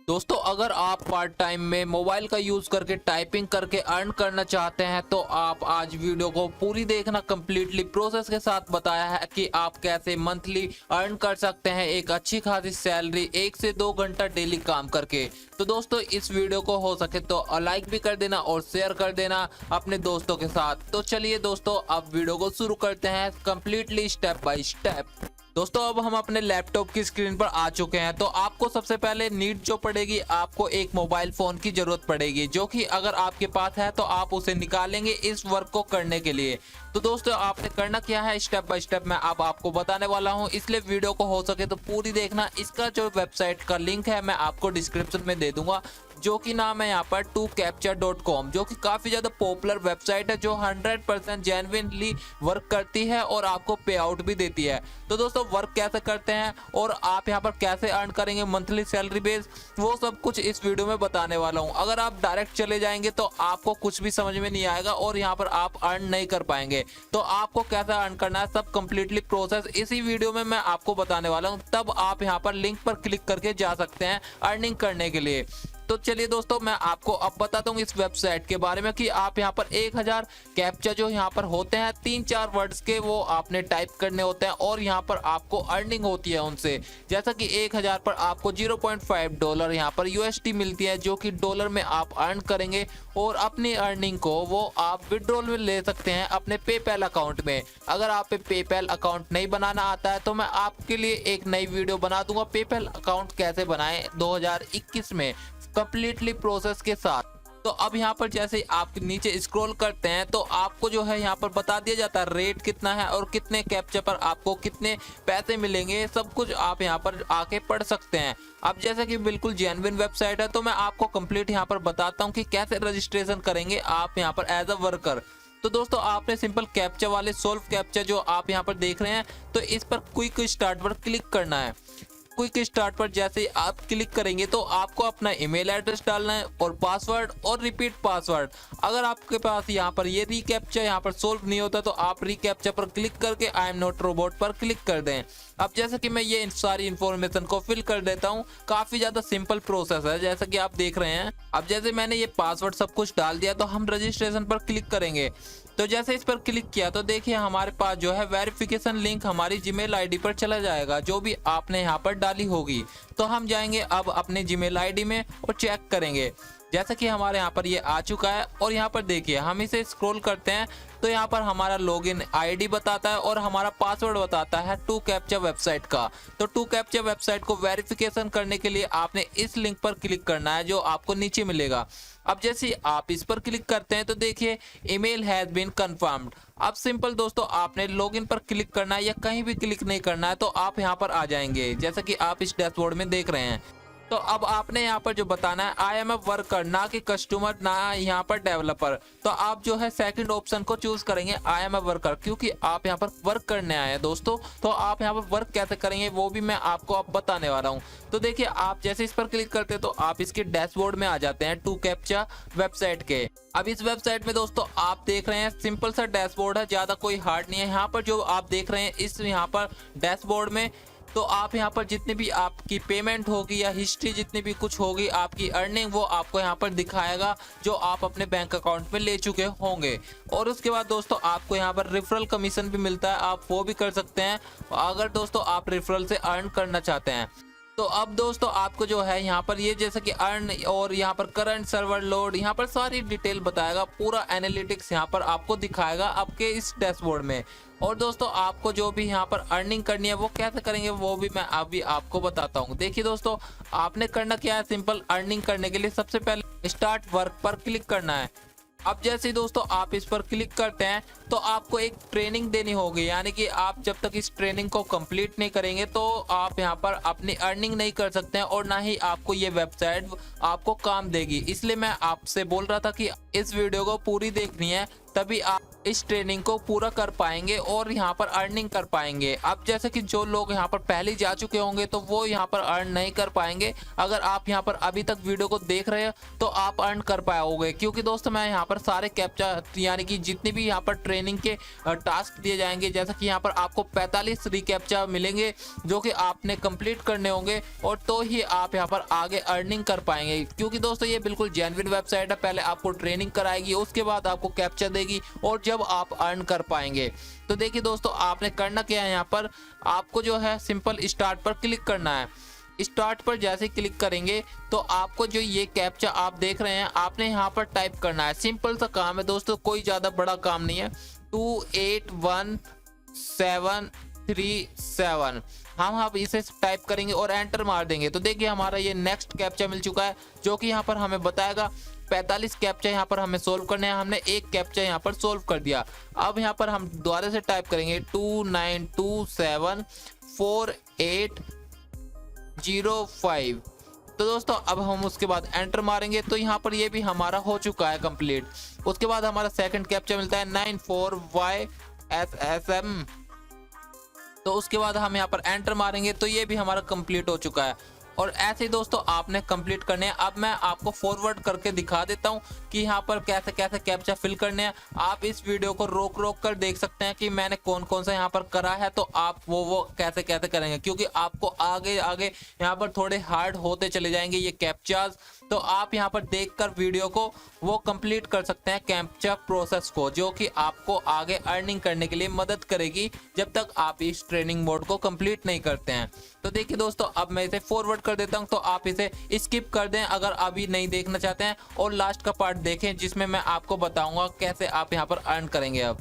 दोस्तों अगर आप पार्ट टाइम में मोबाइल का यूज करके टाइपिंग करके अर्न करना चाहते हैं तो आप आज वीडियो को पूरी देखना। कंप्लीटली प्रोसेस के साथ बताया है कि आप कैसे मंथली अर्न कर सकते हैं एक अच्छी खासी सैलरी 1 से 2 घंटा डेली काम करके। तो दोस्तों इस वीडियो को हो सके तो लाइक भी कर देना और शेयर कर देना अपने दोस्तों के साथ। तो चलिए दोस्तों अब वीडियो को शुरू करते हैं कंप्लीटली स्टेप बाय स्टेप। दोस्तों अब हम अपने लैपटॉप की स्क्रीन पर आ चुके हैं। तो आपको सबसे पहले नीड जो पड़ेगी, आपको एक मोबाइल फोन की जरूरत पड़ेगी, जो कि अगर आपके पास है तो आप उसे निकालेंगे इस वर्क को करने के लिए। तो दोस्तों आपने करना क्या है स्टेप बाय स्टेप मैं अब आपको बताने वाला हूं, इसलिए वीडियो को हो सके तो पूरी देखना। इसका जो वेबसाइट का लिंक है मैं आपको डिस्क्रिप्शन में दे दूंगा, जो कि नाम है यहाँ पर 2captcha.com, जो कि काफी ज्यादा पॉपुलर वेबसाइट है जो 100% जेन्युइनली वर्क करती है और आपको पे आउट भी देती है। तो दोस्तों वर्क कैसे करते हैं और आप यहाँ पर कैसे अर्न करेंगे मंथली सैलरी बेस, वो सब कुछ इस वीडियो में बताने वाला हूँ। अगर आप डायरेक्ट चले जाएंगे तो आपको कुछ भी समझ में नहीं आएगा और यहाँ पर आप अर्न नहीं कर पाएंगे। तो आपको कैसे अर्न करना है सब कंप्लीटली प्रोसेस इसी वीडियो में मैं आपको बताने वाला हूँ। तब आप यहाँ पर लिंक पर क्लिक करके जा सकते हैं अर्निंग करने के लिए। तो चलिए दोस्तों मैं आपको अब बताता हूँ इस वेबसाइट के बारे में कि आप यहाँ पर 1000 कैप्चा जो यहाँ पर होते हैं 3-4 वर्ड्स के, वो आपने टाइप करने होते हैं और यहाँ पर आपको अर्निंग होती है उनसे। जैसा कि 1000 पर आपको $0.5 यहाँ पर यूएसडी मिलती है, जो कि डॉलर में आप अर्न करेंगे और अपनी अर्निंग को वो आप विड्रॉल में ले सकते हैं अपने पेपैल अकाउंट में। अगर आप पे पेपैल अकाउंट नहीं बनाना आता है तो मैं आपके लिए एक नई वीडियो बना दूंगा पेपैल अकाउंट कैसे बनाएं 2021 में कंप्लीटली प्रोसेस के साथ। तो अब यहाँ पर जैसे आप नीचे स्क्रॉल करते हैं तो आपको जो है यहाँ पर बता दिया जाता है रेट कितना है और कितने कैप्चा पर आपको कितने पैसे मिलेंगे, सब कुछ आप यहाँ पर आके पढ़ सकते हैं। अब जैसे कि बिल्कुल जेन्युइन वेबसाइट है तो मैं आपको कंप्लीट यहाँ पर बताता हूँ कि कैसे रजिस्ट्रेशन करेंगे आप यहाँ पर एज अ वर्कर। तो दोस्तों आपने सिंपल कैप्चा वाले सोल्व कैप्चा जो आप यहाँ पर देख रहे हैं तो इस पर क्विक स्टार्ट पर क्लिक करना है। क्विक स्टार्ट पर जैसे ही आप क्लिक करेंगे तो आपको अपना ईमेल एड्रेस डालना है और पासवर्ड और रिपीट पासवर्ड। अगर आपके पास यहाँ पर ये रिकैप्चा यहाँ पर सोल्व नहीं होता तो आप रिकैप्चा पर क्लिक करके आई एम नॉट रोबोट पर क्लिक कर दें। अब जैसे कि मैं ये सारी इन्फॉर्मेशन को फिल कर देता हूँ, काफी ज्यादा सिंपल प्रोसेस है जैसा कि आप देख रहे हैं। अब जैसे मैंने ये पासवर्ड सब कुछ डाल दिया तो हम रजिस्ट्रेशन पर क्लिक करेंगे। तो जैसे इस पर क्लिक किया तो देखिए हमारे पास जो है वेरिफिकेशन लिंक हमारी जीमेल आईडी पर चला जाएगा जो भी आपने यहाँ पर डाली होगी। तो हम जाएंगे अब अपने जीमेल आईडी में और चेक करेंगे। जैसा कि हमारे यहाँ पर ये आ चुका है और यहाँ पर देखिए हम इसे स्क्रॉल करते हैं तो यहाँ पर हमारा लॉगिन आईडी बताता है और हमारा पासवर्ड बताता है 2captcha वेबसाइट का। तो 2captcha वेबसाइट को वेरिफिकेशन करने के लिए आपने इस लिंक पर क्लिक करना है जो आपको नीचे मिलेगा। अब जैसे आप इस पर क्लिक करते हैं तो देखिए ईमेल हैज बीन कंफर्म्ड। अब सिंपल दोस्तों आपने लॉगिन पर क्लिक करना है या कहीं भी क्लिक नहीं करना है, तो आप यहाँ पर आ जाएंगे जैसा कि आप इस डैशबोर्ड में देख रहे हैं। तो अब आपने यहाँ पर जो बताना है आई एम ए वर्कर, ना कि कस्टमर ना यहाँ पर डेवलपर। तो आप जो है सेकंड ऑप्शन को चूज करेंगे आई एम ए वर्कर, क्योंकि आप यहाँ पर वर्क करने आए हैं दोस्तों। तो आप यहाँ पर वर्क कैसे करेंगे वो भी मैं आपको अब बताने वाला हूँ। तो देखिए आप जैसे इस पर क्लिक करते हैं तो आप इसके डैशबोर्ड में आ जाते हैं 2captcha वेबसाइट के। अब इस वेबसाइट में दोस्तों आप देख रहे हैं सिंपल सा डैशबोर्ड है, ज्यादा कोई हार्ड नहीं है। यहाँ पर जो आप देख रहे हैं इस यहाँ पर डैशबोर्ड में तो आप यहाँ पर जितनी भी आपकी पेमेंट होगी या हिस्ट्री जितनी भी कुछ होगी आपकी अर्निंग, वो आपको यहाँ पर दिखाएगा जो आप अपने बैंक अकाउंट में ले चुके होंगे। और उसके बाद दोस्तों आपको यहाँ पर रेफरल कमीशन भी मिलता है, आप वो भी कर सकते हैं अगर दोस्तों आप रेफरल से अर्न करना चाहते हैं। तो अब दोस्तों आपको जो है यहाँ पर ये जैसे कि अर्न और यहाँ पर करंट सर्वर लोड, यहाँ पर सारी डिटेल बताएगा, पूरा एनालिटिक्स यहाँ पर आपको दिखाएगा आपके इस डैशबोर्ड में। और दोस्तों आपको जो भी यहाँ पर अर्निंग करनी है वो कैसे करेंगे वो भी मैं अभी आपको बताता हूँ। देखिए दोस्तों आपने करना क्या है, सिंपल अर्निंग करने के लिए सबसे पहले स्टार्ट वर्क पर क्लिक करना है। अब जैसे ही दोस्तों आप इस पर क्लिक करते हैं तो आपको एक ट्रेनिंग देनी होगी, यानी कि आप जब तक इस ट्रेनिंग को कंप्लीट नहीं करेंगे तो आप यहाँ पर अपनी अर्निंग नहीं कर सकते हैं और ना ही आपको ये वेबसाइट आपको काम देगी। इसलिए मैं आपसे बोल रहा था कि इस वीडियो को पूरी देखनी है तभी आप इस ट्रेनिंग को पूरा कर पाएंगे और यहाँ पर अर्निंग कर पाएंगे। अब जैसे कि जो लोग यहाँ पर पहले ही जा चुके होंगे तो वो यहाँ पर अर्न नहीं कर पाएंगे। अगर आप यहाँ पर अभी तक वीडियो को देख रहे हैं तो आप अर्न कर पाओगे, क्योंकि दोस्तों मैं यहाँ पर सारे कैप्चा यानी कि जितने भी यहाँ पर ट्रेनिंग के टास्क दिए जाएंगे, जैसा कि यहाँ पर आपको 45 रिकैप्चा मिलेंगे जो कि आपने कंप्लीट करने होंगे, और तो ही आप यहाँ पर आगे अर्निंग कर पाएंगे। क्योंकि दोस्तों ये बिल्कुल जेन्युइन वेबसाइट है, पहले आपको ट्रेनिंग कराएगी, उसके बाद आपको कैप्चा देगी और जब आप अर्न कर पाएंगे। तो देखिए दोस्तों, आपने करना क्या है, यहाँ पर आपको जो है सिंपल स्टार्ट पर क्लिक करना है। स्टार्ट पर जैसे क्लिक करेंगे तो आपको जो ये कैप्चा आप देख रहे हैं आपने यहाँ पर टाइप करना है। सिंपल सा काम है दोस्तों, कोई ज़्यादा बड़ा काम नहीं है। 2813737 हम आप इसे टाइप करेंगे और एंटर मार देंगे तो देखिए हमारा ये नेक्स्ट कैप्चा मिल चुका है, जो कि यहाँ पर हमें बताएगा 45 कैप्चा यहाँ पर हमें सोल्व करने हैं। हमने एक कैप्चा यहाँ पर सोल्व कर दिया। अब यहाँ पर हम दोबारा से टाइप करेंगे 29274805। तो दोस्तों अब हम उसके बाद एंटर मारेंगे तो यहाँ पर ये भी हमारा हो चुका है कंप्लीट। उसके बाद हमारा सेकंड कैप्चा मिलता है 94YSSM। तो उसके बाद हम यहाँ पर एंटर मारेंगे तो ये भी हमारा कंप्लीट हो चुका है। और ऐसे ही दोस्तों आपने कंप्लीट करने हैं। अब मैं आपको फॉरवर्ड करके दिखा देता हूं कि यहाँ पर कैसे कैसे कैप्चा फिल करने हैं। आप इस वीडियो को रोक रोक कर देख सकते हैं कि मैंने कौन कौन सा यहाँ पर करा है, तो आप वो कैसे कैसे करेंगे, क्योंकि आपको आगे आगे यहाँ पर थोड़े हार्ड होते चले जाएंगे ये कैप्चाज। तो आप यहाँ पर देखकर वीडियो को वो कंप्लीट कर सकते हैं कैप्चा प्रोसेस को, जो कि आपको आगे अर्निंग करने के लिए मदद करेगी जब तक आप इस ट्रेनिंग मोड को कंप्लीट नहीं करते हैं। तो देखिए दोस्तों, अब मैं इसे फॉरवर्ड कर देता हूं, तो आप इसे स्किप कर दें अगर अभी नहीं देखना चाहते हैं, और लास्ट का पार्ट देखें जिसमें मैं आपको बताऊंगा कैसे आप यहां पर अर्न करेंगे। अब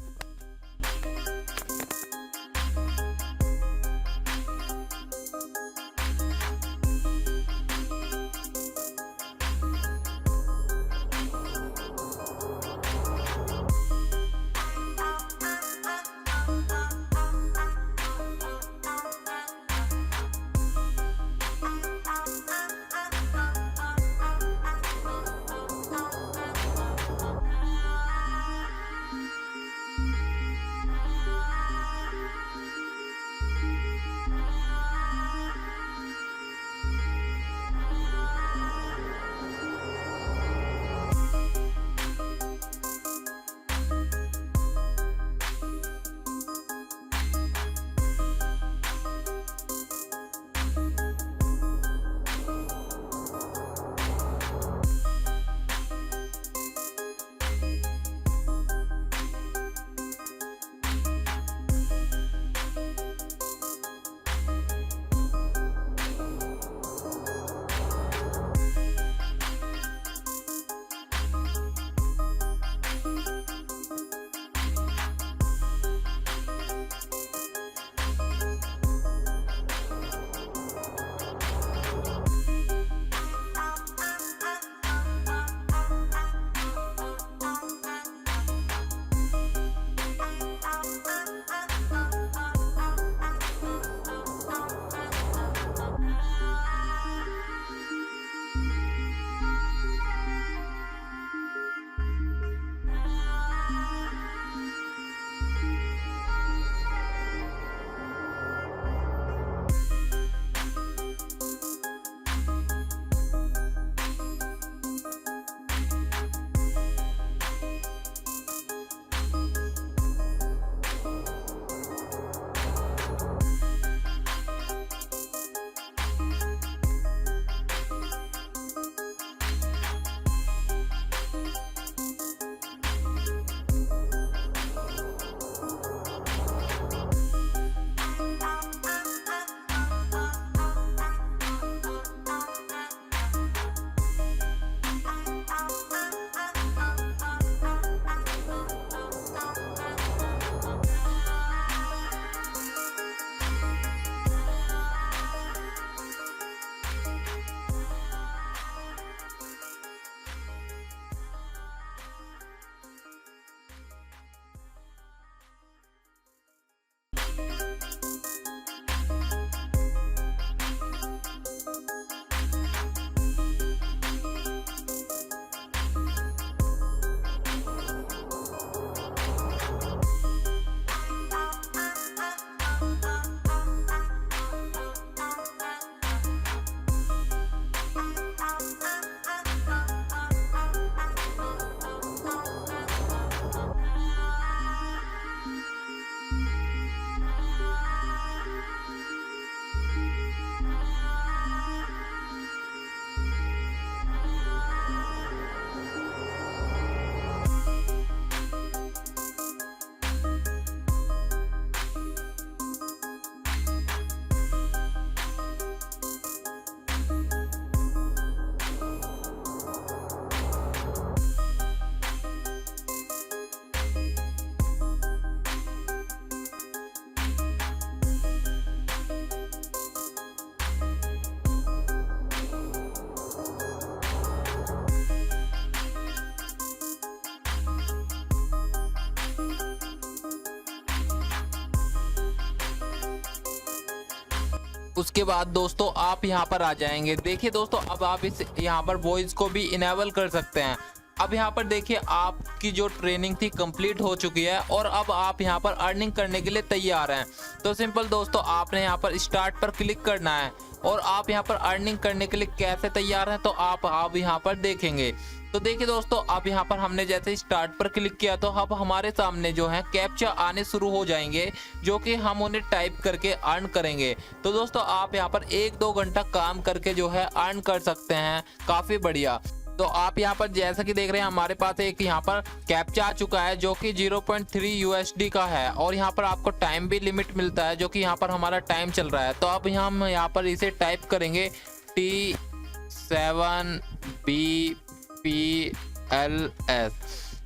उसके बाद दोस्तों आप यहाँ पर आ जाएंगे। देखिए दोस्तों, अब आप इस यहाँ पर वॉइस को भी इनेबल कर सकते हैं। अब यहाँ पर देखिए आपकी जो ट्रेनिंग थी कंप्लीट हो चुकी है और अब आप यहाँ पर अर्निंग करने के लिए तैयार हैं। तो सिंपल दोस्तों, आपने यहाँ पर स्टार्ट पर क्लिक करना है और आप यहाँ पर अर्निंग करने के लिए कैसे तैयार हैं तो आप यहाँ पर देखेंगे। तो देखिए दोस्तों, अब यहाँ पर हमने जैसे स्टार्ट पर क्लिक किया तो अब हमारे सामने जो है कैप्चा आने शुरू हो जाएंगे, जो कि हम उन्हें टाइप करके अर्न करेंगे। तो दोस्तों आप यहाँ पर 1-2 घंटा काम करके जो है अर्न कर सकते हैं, काफ़ी बढ़िया। तो आप यहाँ पर जैसा कि देख रहे हैं हमारे पास एक यहाँ पर कैप्चा आ चुका है जो कि 0.3 USD का है और यहाँ पर आपको टाइम भी लिमिट मिलता है, जो कि यहाँ पर हमारा टाइम चल रहा है। तो अब हम यहाँ पर इसे टाइप करेंगे T7BPLS।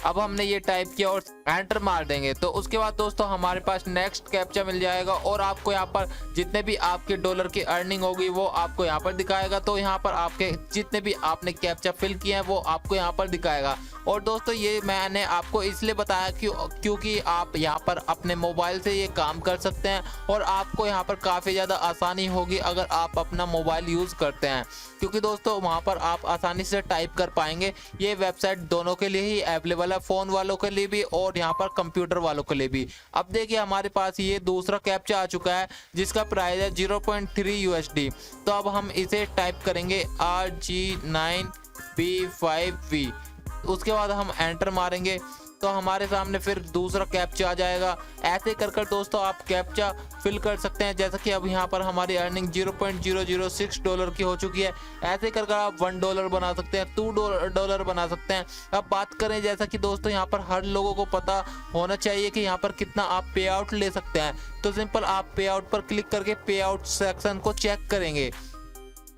अब हमने ये टाइप किया और एंटर मार देंगे। तो उसके बाद दोस्तों हमारे पास नेक्स्ट कैप्चा मिल जाएगा और आपको यहाँ पर जितने भी आपके डॉलर की अर्निंग होगी वो आपको यहाँ पर दिखाएगा। तो यहाँ पर आपके जितने भी आपने कैप्चा फिल किए हैं वो आपको यहाँ पर दिखाएगा। और दोस्तों ये मैंने आपको इसलिए बताया क्योंकि आप यहाँ पर अपने मोबाइल से ये काम कर सकते हैं और आपको यहाँ पर काफ़ी ज़्यादा आसानी होगी अगर आप अपना मोबाइल यूज़ करते हैं, क्योंकि दोस्तों वहाँ पर आप आसानी से टाइप कर पाएंगे। ये वेबसाइट दोनों के लिए ही अवेलेबल है, फ़ोन वालों के लिए भी और यहाँ पर कंप्यूटर वालों के लिए भी। अब देखिए हमारे पास ये दूसरा कैप्चा आ चुका है जिसका प्राइस है 0.3 USD। तो अब हम इसे टाइप करेंगे RG9B5V। उसके बाद हम एंटर मारेंगे तो हमारे सामने फिर दूसरा कैप्चा आ जाएगा। ऐसे कर कर दोस्तों आप कैप्चा फिल कर सकते हैं। जैसा कि अब यहाँ पर हमारी अर्निंग $0.006 की हो चुकी है। ऐसे कर कर आप $1 बना सकते हैं, $2 बना सकते हैं। अब बात करें जैसा कि दोस्तों यहाँ पर हर लोगों को पता होना चाहिए कि यहाँ पर कितना आप पे आउट ले सकते हैं। तो सिंपल आप पे आउट पर क्लिक करके पे आउट सेक्शन को चेक करेंगे।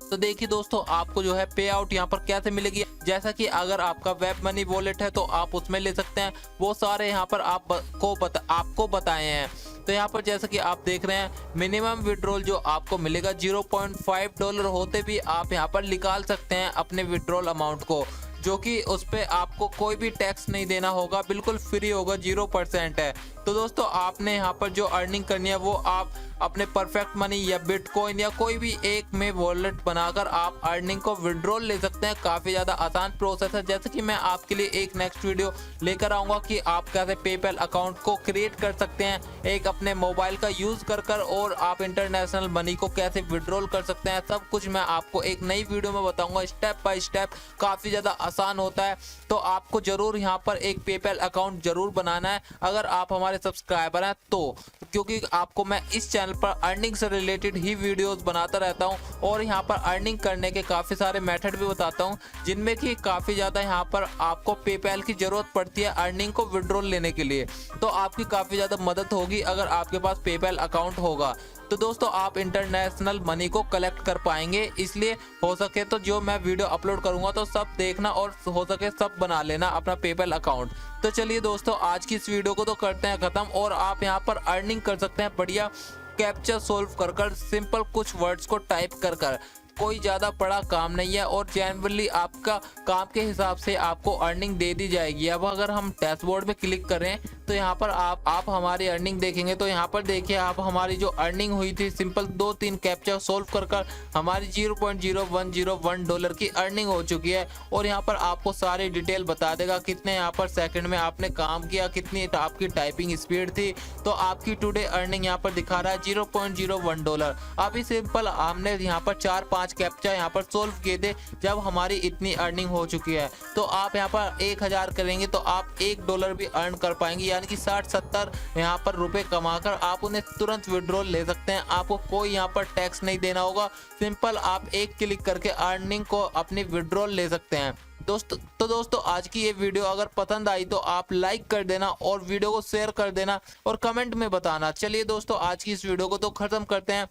तो देखिए दोस्तों आपको जो है पे आउट यहाँ पर कैसे मिलेगी, जैसा कि अगर आपका वेब मनी वॉलेट है तो आप उसमें ले सकते हैं। वो सारे यहाँ पर आपको बताए हैं। तो यहाँ पर जैसा कि आप देख रहे हैं मिनिमम विड्रॉल जो आपको मिलेगा $0.5 होते भी आप यहाँ पर निकाल सकते हैं अपने विड्रॉल अमाउंट को, जो कि उस पर आपको कोई भी टैक्स नहीं देना होगा, बिल्कुल फ्री होगा, 0% है। तो दोस्तों आपने यहाँ पर जो अर्निंग करनी है वो आप अपने परफेक्ट मनी या बिटकॉइन या कोई भी एक में वॉलेट बनाकर आप अर्निंग को विड्रॉल ले सकते हैं। काफ़ी ज़्यादा आसान प्रोसेस है। जैसे कि मैं आपके लिए एक नेक्स्ट वीडियो लेकर आऊँगा कि आप कैसे पेपैल अकाउंट को क्रिएट कर सकते हैं एक अपने मोबाइल का यूज़ कर और आप इंटरनेशनल मनी को कैसे विड्रॉल कर सकते हैं। सब कुछ मैं आपको एक नई वीडियो में बताऊँगा, स्टेप बाय स्टेप। काफ़ी ज़्यादा आसान होता है। तो आपको ज़रूर यहाँ पर एक पेपैल अकाउंट ज़रूर बनाना है अगर आप हमारे सब्सक्राइबर हैं तो, क्योंकि आपको मैं इस चैनल पर अर्निंग से रिलेटेड ही वीडियोस बनाता रहता हूं और यहां पर अर्निंग करने के काफ़ी सारे मेथड भी बताता हूं, जिनमें कि काफ़ी ज़्यादा यहां पर आपको पेपैल की ज़रूरत पड़ती है अर्निंग को विड्रॉल लेने के लिए। तो आपकी काफ़ी ज़्यादा मदद होगी अगर आपके पास पेपैल अकाउंट होगा। तो दोस्तों आप इंटरनेशनल मनी को कलेक्ट कर पाएंगे। इसलिए हो सके तो जो मैं वीडियो अपलोड करूंगा तो सब देखना और हो सके सब बना लेना अपना पेपैल अकाउंट। तो चलिए दोस्तों आज की इस वीडियो को तो करते हैं ख़त्म और आप यहां पर अर्निंग कर सकते हैं बढ़िया कैप्चा सोल्व कर सिंपल कुछ वर्ड्स को टाइप कर। कोई ज़्यादा बड़ा काम नहीं है और जनरली आपका काम के हिसाब से आपको अर्निंग दे दी जाएगी। अब अगर हम डैशबोर्ड में क्लिक करें तो यहाँ पर आप हमारी अर्निंग देखेंगे। तो यहाँ पर देखिए आप हमारी जो अर्निंग हुई थी सिंपल 2-3 कैप्चा सोल्व कर हमारी $0.0101 की अर्निंग हो चुकी है। और यहाँ पर आपको सारी डिटेल बता देगा कितने यहाँ पर सेकंड में आपने काम किया, कितनी आपकी टाइपिंग स्पीड थी। तो आपकी टुडे अर्निंग यहाँ पर दिखा रहा है $0.01। अभी सिंपल हमने यहाँ पर 4-5 कैप्चा यहाँ पर सोल्व किए थे जब हमारी इतनी अर्निंग हो चुकी है। तो आप यहाँ पर 1000 करेंगे तो आप $1 भी अर्न कर पाएंगे, यानी कि 60-70 यहाँ पर रुपए कमाकर आप उन्हें तुरंत विड्रॉल ले सकते हैं। आपको कोई यहाँ पर टैक्स नहीं देना होगा। सिंपल आप एक क्लिक करके अर्निंग को अपनी विड्रॉल ले सकते हैं। दोस्तों आज की ये वीडियो अगर पसंद आई तो आप लाइक कर देना और वीडियो को शेयर कर देना और कमेंट में बताना। चलिए दोस्तों आज की इस वीडियो को तो खत्म करते हैं।